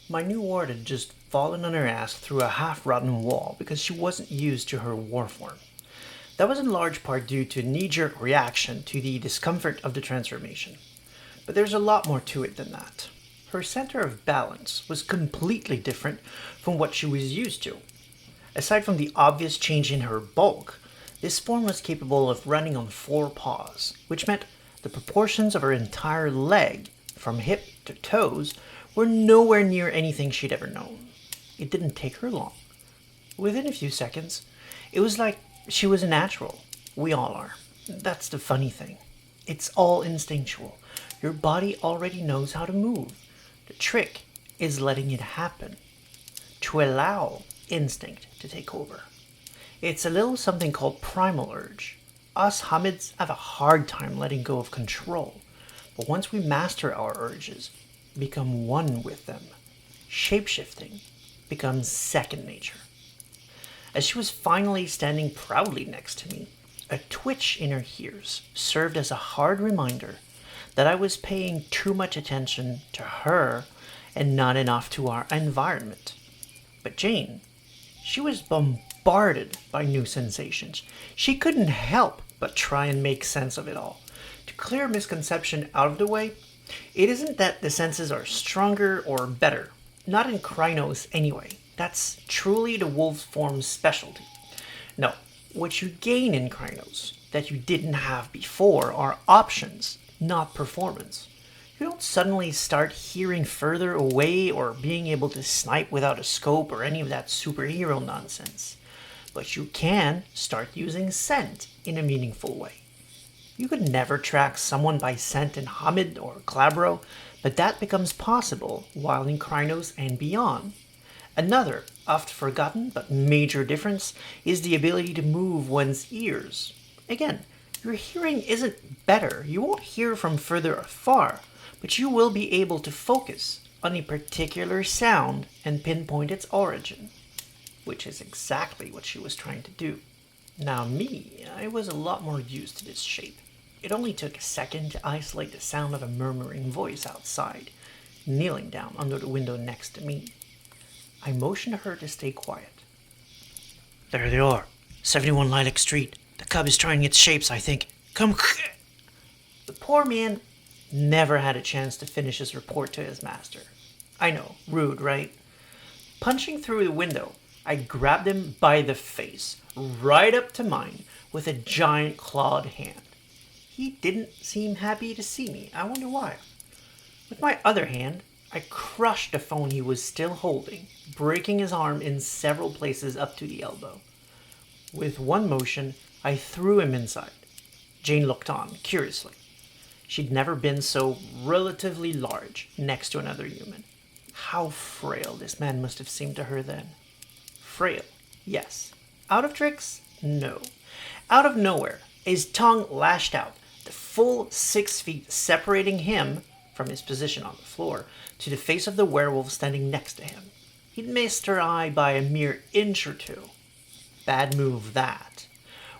My new ward had just fallen on her ass through a half-rotten wall because she wasn't used to her war form. That was in large part due to a knee-jerk reaction to the discomfort of the transformation. But there's a lot more to it than that. Her center of balance was completely different from what she was used to. Aside from the obvious change in her bulk, this form was capable of running on 4 paws, which meant the proportions of her entire leg, from hip to toes, were nowhere near anything she'd ever known. It didn't take her long. Within a few seconds, it was like she was a natural. We all are. That's the funny thing. It's all instinctual. Your body already knows how to move. The trick is letting it happen. To allow instinct to take over. It's a little something called primal urge. Us Hamids have a hard time letting go of control, but once we master our urges, become one with them, shapeshifting becomes second nature. As she was finally standing proudly next to me, a twitch in her ears served as a hard reminder that I was paying too much attention to her and not enough to our environment. But Jane, she was bombarded by new sensations. She couldn't help but try and make sense of it all. To clear misconception out of the way, it isn't that the senses are stronger or better. Not in Krynos anyway. That's truly the wolf form's specialty. No, what you gain in Krynos that you didn't have before are options, not performance. You don't suddenly start hearing further away or being able to snipe without a scope or any of that superhero nonsense. But you can start using scent in a meaningful way. You could never track someone by scent in Hamid or Glabro, but that becomes possible while in Krynos and beyond. Another, oft forgotten but major difference is the ability to move one's ears. Again, your hearing isn't better. You won't hear from further afar, but you will be able to focus on a particular sound and pinpoint its origin, which is exactly what she was trying to do. Now me, I was a lot more used to this shape. It only took a second to isolate the sound of a murmuring voice outside, kneeling down under the window next to me. I motioned her to stay quiet. There they are, 71 Lilac Street. The cub is trying its shapes, I think. Come. The poor man never had a chance to finish his report to his master. I know, rude, right? Punching through the window, I grabbed him by the face, right up to mine, with a giant clawed hand. He didn't seem happy to see me. I wonder why. With my other hand, I crushed the phone he was still holding, breaking his arm in several places up to the elbow. With one motion, I threw him inside. Jane looked on, curiously. She'd never been so relatively large next to another human. How frail this man must have seemed to her then. Frail, yes. Out of tricks? No. Out of nowhere, his tongue lashed out, the full 6 feet separating him from his position on the floor to the face of the werewolf standing next to him. He'd missed her eye by a mere inch or two. Bad move, that.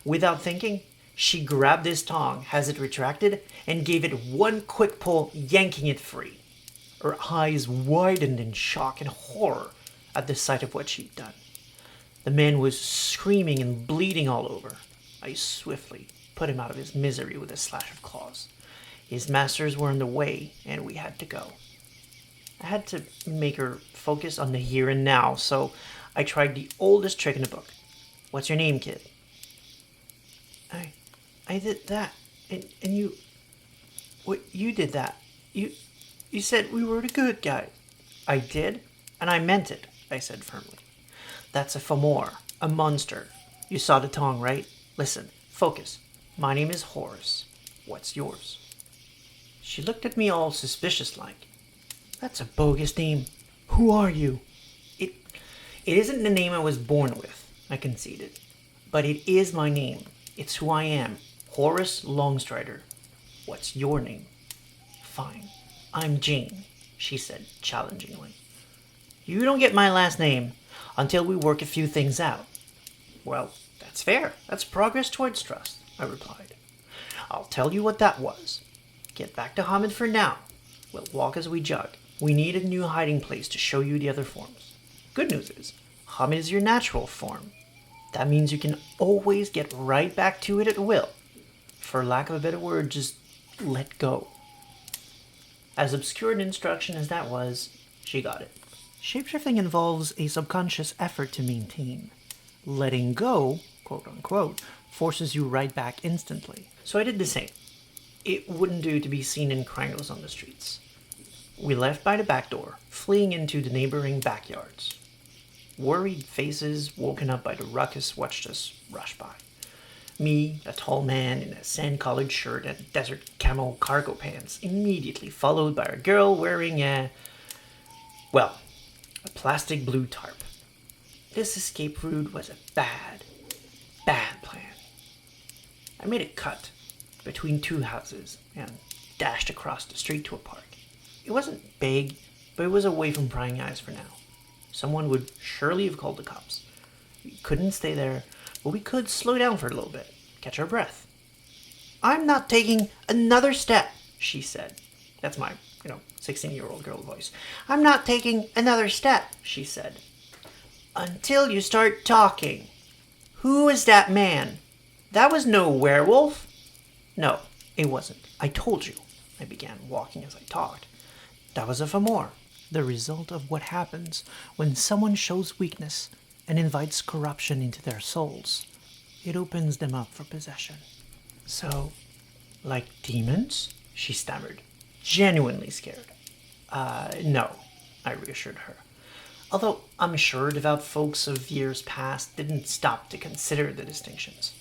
Without thinking, she grabbed his tongue as it retracted and gave it one quick pull, yanking it free. Her eyes widened in shock and horror at the sight of what she'd done. The man was screaming and bleeding all over. I swiftly put him out of his misery with a slash of claws. His masters were in the way, and we had to go. I had to make her focus on the here and now, so I tried the oldest trick in the book. What's your name, kid? I did that, and you... What, you did that. You said we were the good guys. I did, and I meant it, I said firmly. That's a Fomor, a monster. You saw the tongue, right? Listen, focus. My name is Horace. What's yours? She looked at me all suspicious-like. That's a bogus name. Who are you? It isn't the name I was born with, I conceded. But it is my name. It's who I am. Horace Longstrider. What's your name? Fine. I'm Jane, she said challengingly. You don't get my last name until we work a few things out. Well, that's fair. That's progress towards trust, I replied. I'll tell you what that was. Get back to Hamid for now. We'll walk as we jog. We need a new hiding place to show you the other forms. Good news is, hum is your natural form. That means you can always get right back to it at will. For lack of a better word, just let go. As obscure an instruction as that was, she got it. Shapeshifting involves a subconscious effort to maintain. Letting go, quote unquote, forces you right back instantly. So I did the same. It wouldn't do to be seen in crangles on the streets. We left by the back door, fleeing into the neighboring backyards. Worried faces, woken up by the ruckus, watched us rush by. Me, a tall man in a sand-colored shirt and desert camo cargo pants, immediately followed by a girl wearing a plastic blue tarp. This escape route was a bad plan. I made a cut between two houses and dashed across the street to a park. It wasn't big, but it was away from prying eyes for now. Someone would surely have called the cops. We couldn't stay there, but we could slow down for a little bit, catch our breath. "I'm not taking another step," she said. That's my, 16-year-old girl voice. "I'm not taking another step," she said. "Until you start talking. Who is that man? That was no werewolf." "No, it wasn't. I told you." I began, walking as I talked. "That was a Fomori, the result of what happens when someone shows weakness and invites corruption into their souls. It opens them up for possession." "So, like demons?" she stammered, genuinely scared. No, I reassured her. Although I'm sure devout folks of years past didn't stop to consider the distinctions.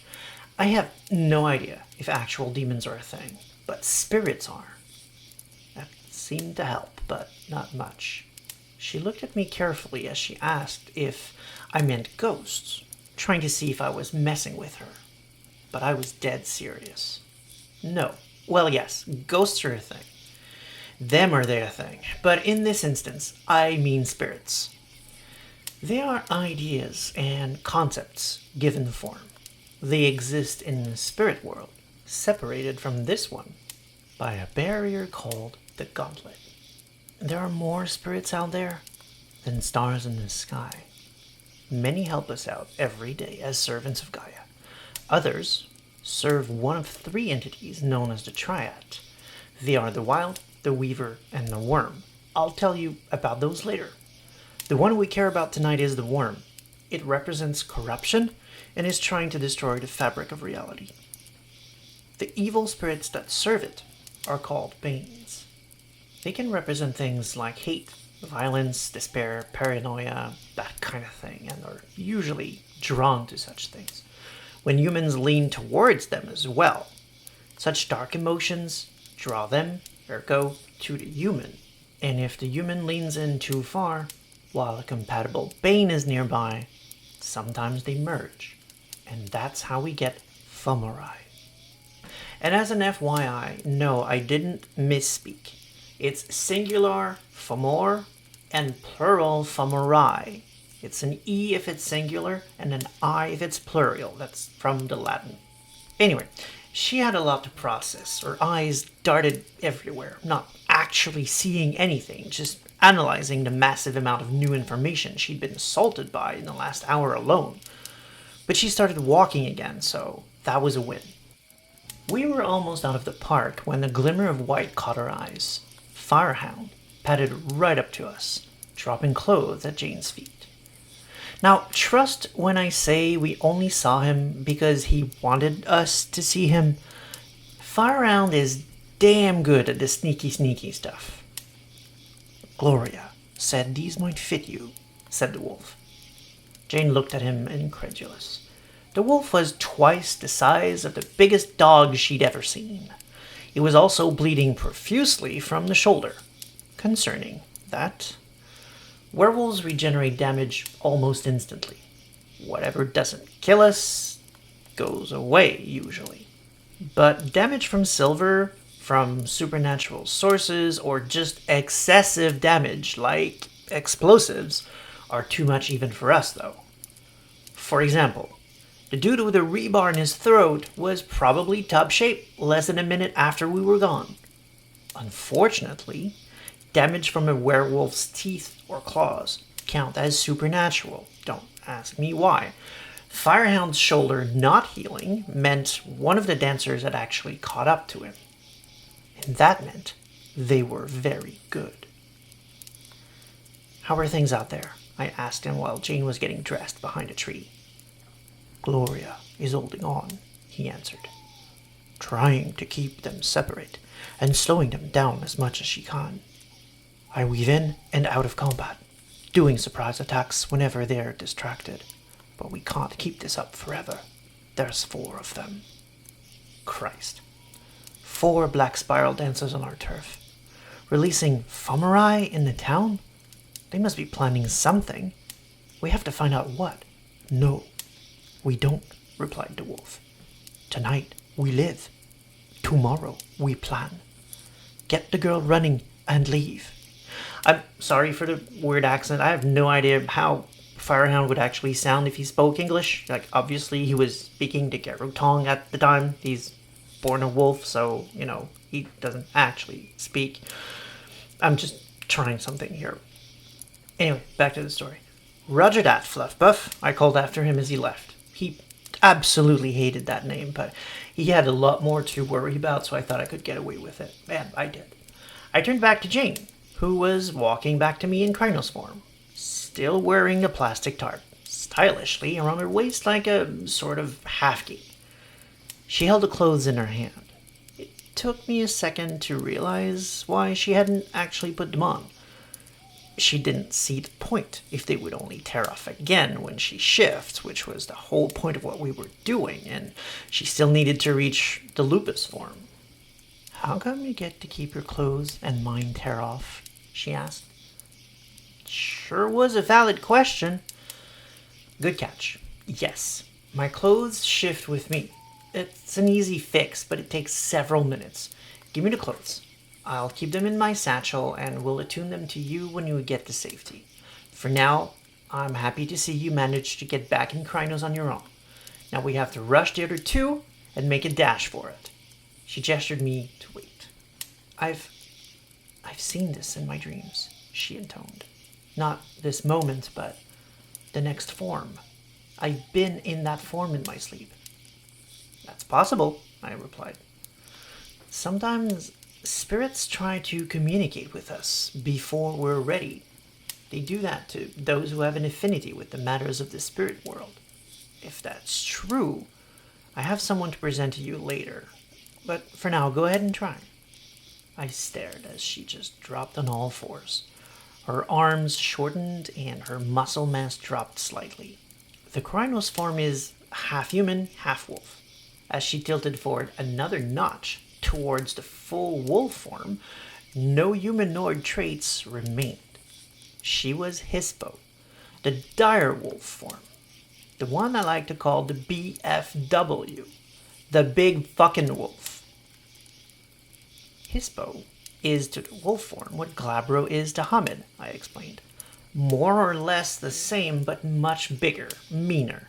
I have no idea if actual demons are a thing, but spirits are. That seemed to help, but not much. She looked at me carefully as she asked if I meant ghosts, trying to see if I was messing with her. But I was dead serious. No. Well, yes, ghosts are a thing. Them are their thing. But in this instance, I mean spirits. They are ideas and concepts given form. They exist in the spirit world, separated from this one by a barrier called the gauntlet. There are more spirits out there than stars in the sky. Many help us out every day as servants of Gaia. Others serve one of three entities known as the Triad. They are the Wild, the Weaver, and the Worm. I'll tell you about those later. The one we care about tonight is the Worm. It represents corruption and is trying to destroy the fabric of reality. The evil spirits that serve it are called Banes. They can represent things like hate, violence, despair, paranoia, that kind of thing, and are usually drawn to such things when humans lean towards them as well. Such dark emotions draw them, ergo, to the human, and if the human leans in too far, while a compatible Bane is nearby, sometimes they merge, and that's how we get Fomori. And as an FYI, no, I didn't misspeak. It's singular Fomor and plural Fomori. It's an E if it's singular and an I if it's plural. That's from the Latin. Anyway, she had a lot to process. Her eyes darted everywhere, not actually seeing anything, just analyzing the massive amount of new information she'd been assaulted by in the last hour alone. But she started walking again, so that was a win. We were almost out of the park when a glimmer of white caught our eyes. Firehound padded right up to us, dropping clothes at Jane's feet. Now, trust when I say we only saw him because he wanted us to see him. Firehound is damn good at the sneaky stuff. Gloria said these might fit you, said the wolf. Jane looked at him incredulous. The wolf was twice the size of the biggest dog she'd ever seen. It was also bleeding profusely from the shoulder. Concerning that, werewolves regenerate damage almost instantly. Whatever doesn't kill us goes away, usually. But damage from silver, from supernatural sources, or just excessive damage, like explosives, are too much even for us, though. For example, the dude with a rebar in his throat was probably tub-shaped less than a minute after we were gone. Unfortunately, Damage from a werewolf's teeth or claws count as supernatural. Don't ask me why. Firehound's shoulder not healing meant one of the dancers had actually caught up to him. And that meant they were very good. "How are things out there?" I asked him while Jane was getting dressed behind a tree. "Gloria is holding on," he answered. "Trying to keep them separate and slowing them down as much as she can. I weave in and out of combat, doing surprise attacks whenever they're distracted. But we can't keep this up forever. There's 4 of them." Christ. 4 black spiral dancers on our turf. Releasing Fomori in the town? They must be planning something. We have to find out what. "No, we don't," replied the wolf. "Tonight we live. Tomorrow we plan. Get the girl running and leave." I'm sorry for the weird accent. I have no idea how Firehound would actually sound if he spoke English. Like, obviously he was speaking to Garou tongue at the time. He's born a wolf, so, he doesn't actually speak. I'm just trying something here. Anyway, back to the story. "Roger that, Fluffbuff," I called after him as he left. He absolutely hated that name, but he had a lot more to worry about, so I thought I could get away with it. And I did. I turned back to Jane, who was walking back to me in Krynos form, still wearing a plastic tarp, stylishly around her waist like a sort of half-gi. She held the clothes in her hand. It took me a second to realize why she hadn't actually put them on. She didn't see the point if they would only tear off again when she shifts, which was the whole point of what we were doing, and she still needed to reach the lupus form. "How come you get to keep your clothes and mine tear off?" she asked. Sure was a valid question. Good catch. Yes, my clothes shift with me. It's an easy fix, but it takes several minutes. Give me the clothes. I'll keep them in my satchel and will attune them to you when you get to safety. For now, I'm happy to see you manage to get back in Krynos on your own. Now we have to rush the other 2 and make a dash for it. She gestured me to wait. I've seen this in my dreams, she intoned. Not this moment, but the next form. I've been in that form in my sleep. That's possible, I replied. Sometimes spirits try to communicate with us before we're ready. They do that to those who have an affinity with the matters of the spirit world. If that's true, I have someone to present to you later. But for now, go ahead and try. I stared as she just dropped on all fours. Her arms shortened and her muscle mass dropped slightly. The Krynos form is half human, half wolf. As she tilted forward another notch towards the full wolf form, no humanoid traits remained. She was Hispo, the dire wolf form. The one I like to call the BFW, the big fucking wolf. Hispo is to the wolf form what Glabro is to Hamid, I explained. More or less the same, but much bigger, meaner.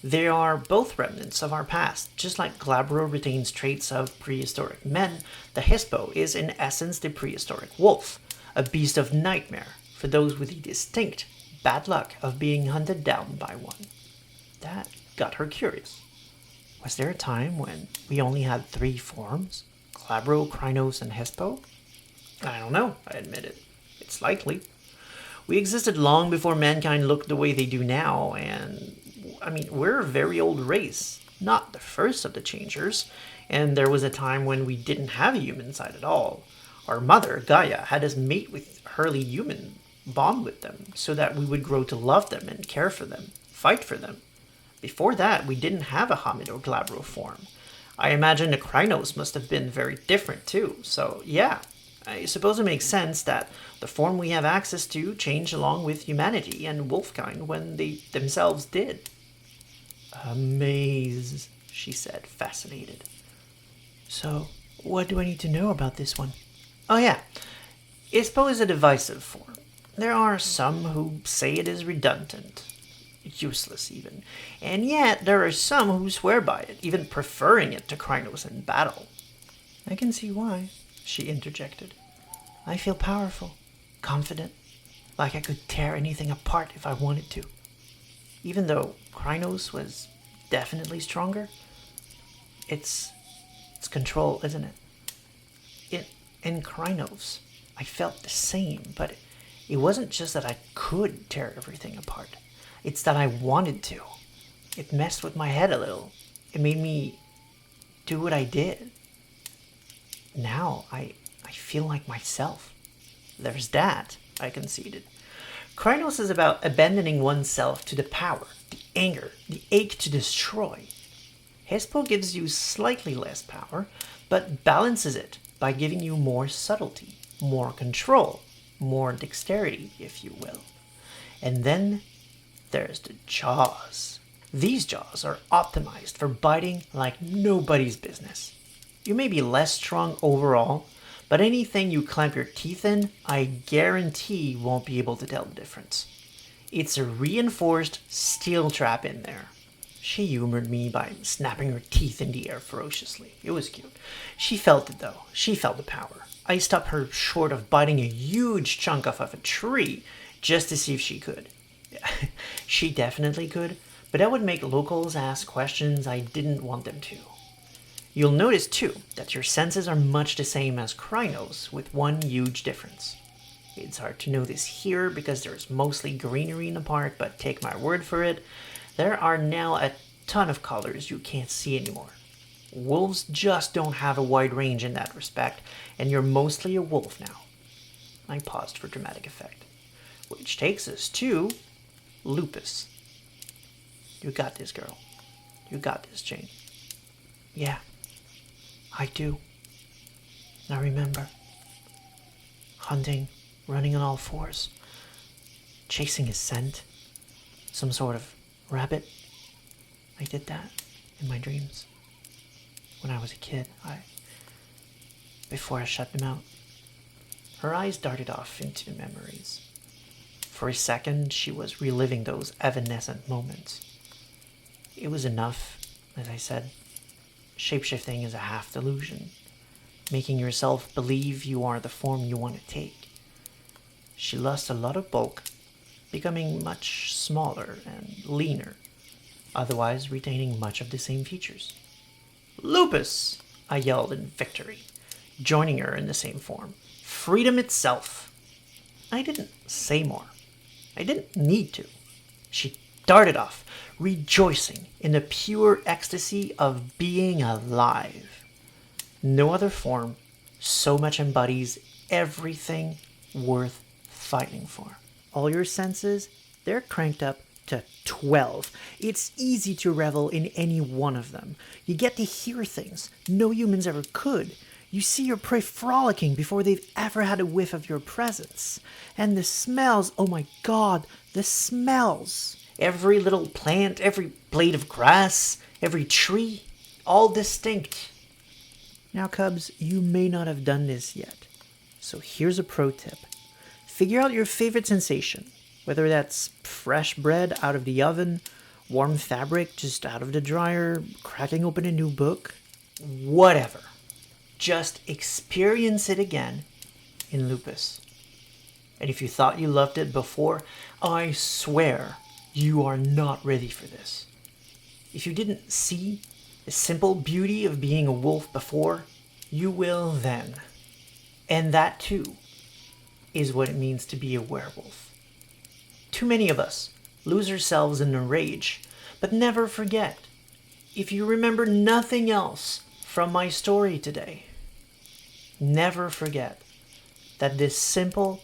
They are both remnants of our past. Just like Glabro retains traits of prehistoric men, the Hispo is in essence the prehistoric wolf, a beast of nightmare for those with the distinct bad luck of being hunted down by one. That got her curious. Was there a time when we only had 3 forms? Glabro, Krynos, and Hispo? I don't know, I admitted. It's likely. We existed long before mankind looked the way they do now, and we're a very old race, not the first of the changers, and there was a time when we didn't have a human side at all. Our mother, Gaia, had us mate with early human, bond with them, so that we would grow to love them and care for them, fight for them. Before that, we didn't have a Hamid or Glabro form. I imagine the Krynos must have been very different too, so yeah. I suppose it makes sense that the form we have access to changed along with humanity and wolfkind when they themselves did. Amaze, she said, fascinated. So, what do I need to know about this one? Oh yeah, Hispo is a divisive form. There are some who say it is redundant, useless even, and yet there are some who swear by it, even preferring it to Krynos in battle. I can see why, she interjected. I feel powerful, confident, like I could tear anything apart if I wanted to. Even though Krynos was definitely stronger, it's control, isn't it? In Krynos, I felt the same, but it wasn't just that I could tear everything apart. It's that I wanted to. It messed with my head a little. It made me do what I did. Now I feel like myself. There's that, I conceded. Krynos is about abandoning oneself to the power, the anger, the ache to destroy. Hispo gives you slightly less power, but balances it by giving you more subtlety, more control, more dexterity, if you will. And then there's the jaws. These jaws are optimized for biting like nobody's business. You may be less strong overall, but anything you clamp your teeth in, I guarantee won't be able to tell the difference. It's a reinforced steel trap in there. She humored me by snapping her teeth in the air ferociously. It was cute. She felt it though. She felt the power. I stopped her short of biting a huge chunk off of a tree just to see if she could. She definitely could, but that would make locals ask questions I didn't want them to. You'll notice too that your senses are much the same as Krynos, with one huge difference. It's hard to know this here because there's mostly greenery in the park, but take my word for it, there are now a ton of colors you can't see anymore. Wolves just don't have a wide range in that respect, and you're mostly a wolf now. I paused for dramatic effect. Which takes us to Lupus. You got this, girl. You got this, Jane. Yeah, I do. Now remember, hunting, running on all fours, chasing a scent, some sort of rabbit. I did that in my dreams. When I was a kid, before I shut them out. Her eyes darted off into memories. For a second, she was reliving those evanescent moments. It was enough, as I said. Shapeshifting is a half delusion, making yourself believe you are the form you want to take. She lost a lot of bulk, becoming much smaller and leaner, otherwise retaining much of the same features. Lupus! I yelled in victory, joining her in the same form. Freedom itself! I didn't say more. I didn't need to. She darted off, rejoicing in the pure ecstasy of being alive. No other form so much embodies everything worth fighting for. All your senses, they're cranked up to 12. It's easy to revel in any one of them. You get to hear things no humans ever could. You see your prey frolicking before they've ever had a whiff of your presence. And the smells, oh my god, the smells. Every little plant, every blade of grass, every tree, all distinct. Now, cubs, you may not have done this yet. So here's a pro tip. Figure out your favorite sensation. Whether that's fresh bread out of the oven, warm fabric just out of the dryer, cracking open a new book, whatever. Just experience it again in Lupus. And if you thought you loved it before, I swear you are not ready for this. If you didn't see the simple beauty of being a wolf before, you will then. And that too is what it means to be a werewolf. Too many of us lose ourselves in a rage, but never forget, if you remember nothing else from my story today, never forget that this simple,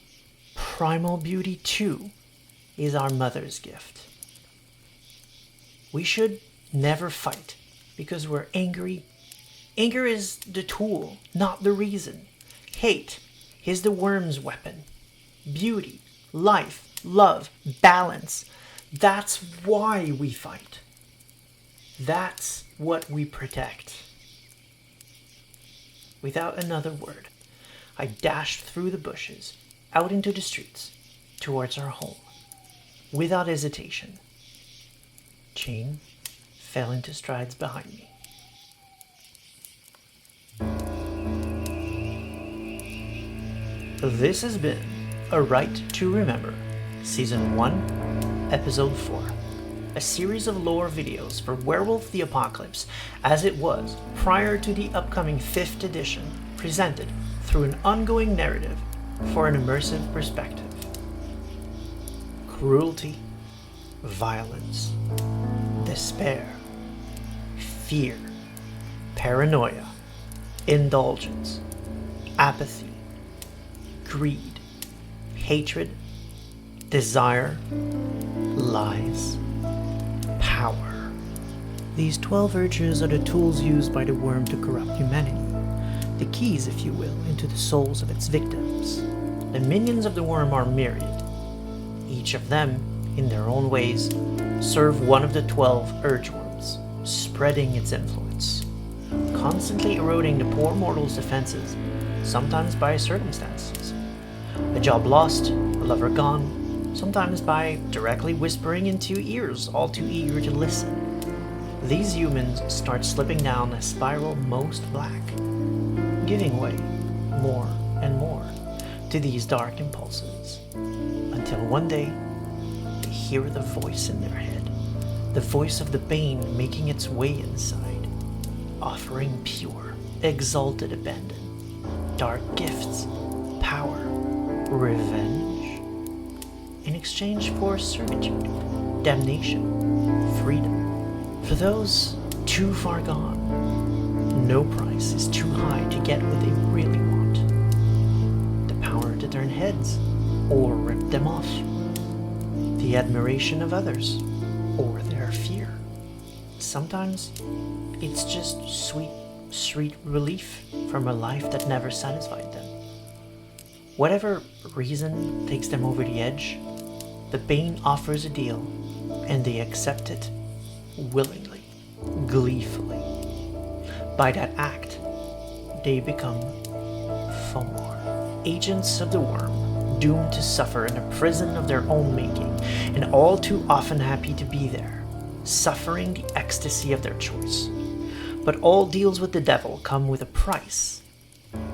primal beauty too is our mother's gift. We should never fight because we're angry. Anger is the tool, not the reason. Hate is the worm's weapon. Beauty, life, love, balance. That's why we fight. That's what we protect. Without another word, I dashed through the bushes, out into the streets, towards our home, without hesitation. Jane fell into strides behind me. This has been A Rite to Remember, Season 1, Episode 4, a series of lore videos for Werewolf the Apocalypse as it was prior to the upcoming 5th edition, presented through an ongoing narrative for an immersive perspective. Cruelty, violence, despair, fear, paranoia, indulgence, apathy, greed, hatred, desire, lies, power. These 12 urges are the tools used by the worm to corrupt humanity, the keys, if you will, into the souls of its victims. The minions of the worm are myriad. Each of them, in their own ways, serve one of the 12 urge worms, spreading its influence, constantly eroding the poor mortal's defenses, sometimes by circumstances. A job lost, a lover gone, sometimes by directly whispering into ears, all too eager to listen. These humans start slipping down a spiral most black, giving way more and more to these dark impulses, until one day they hear the voice in their head, the voice of the Bane making its way inside, offering pure, exalted abandon, dark gifts, power, revenge, in exchange for servitude, damnation, freedom. For those too far gone, no price is too high to get what they really want. The power to turn heads, or rip them off. The admiration of others, or their fear. Sometimes it's just sweet relief from a life that never satisfied them. Whatever reason takes them over the edge, the Bane offers a deal, and they accept it willingly, gleefully. By that act, they become Fomori, agents of the worm, doomed to suffer in a prison of their own making, and all too often happy to be there, suffering the ecstasy of their choice. But all deals with the devil come with a price.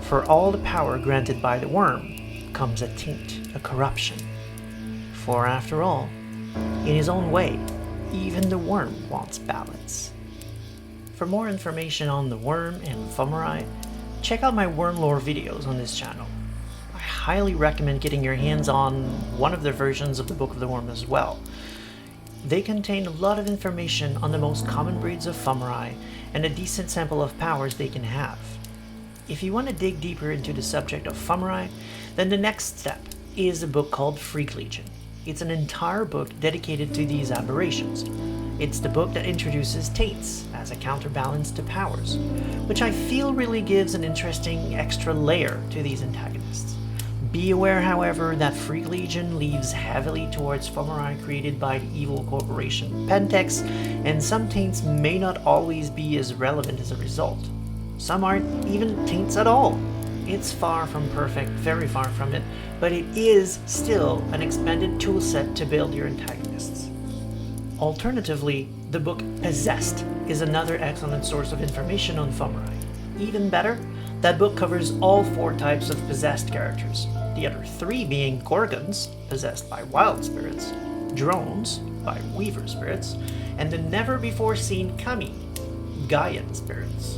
For all the power granted by the worm comes a taint, a corruption. For after all, in his own way, even the worm wants balance. For more information on the worm and Fomori, check out my worm lore videos on this channel. I highly recommend getting your hands on one of the versions of the Book of the Worm as well. They contain a lot of information on the most common breeds of Fomori and a decent sample of powers they can have. If you want to dig deeper into the subject of Fomori, then the next step is a book called Freak Legion. It's an entire book dedicated to these aberrations. It's the book that introduces taints as a counterbalance to powers, which I feel really gives an interesting extra layer to these antagonists. Be aware, however, that Freak Legion leans heavily towards Fomori created by the evil corporation Pentex, and some taints may not always be as relevant as a result. Some aren't even taints at all. It's far from perfect, very far from it, but it is still an expanded toolset to build your antagonists. Alternatively, the book Possessed is another excellent source of information on Fomori. Even better, that book covers all 4 types of possessed characters, the other 3 being Gorgons, possessed by wild spirits, Drones, by weaver spirits, and the never-before-seen Kami, Gaian spirits.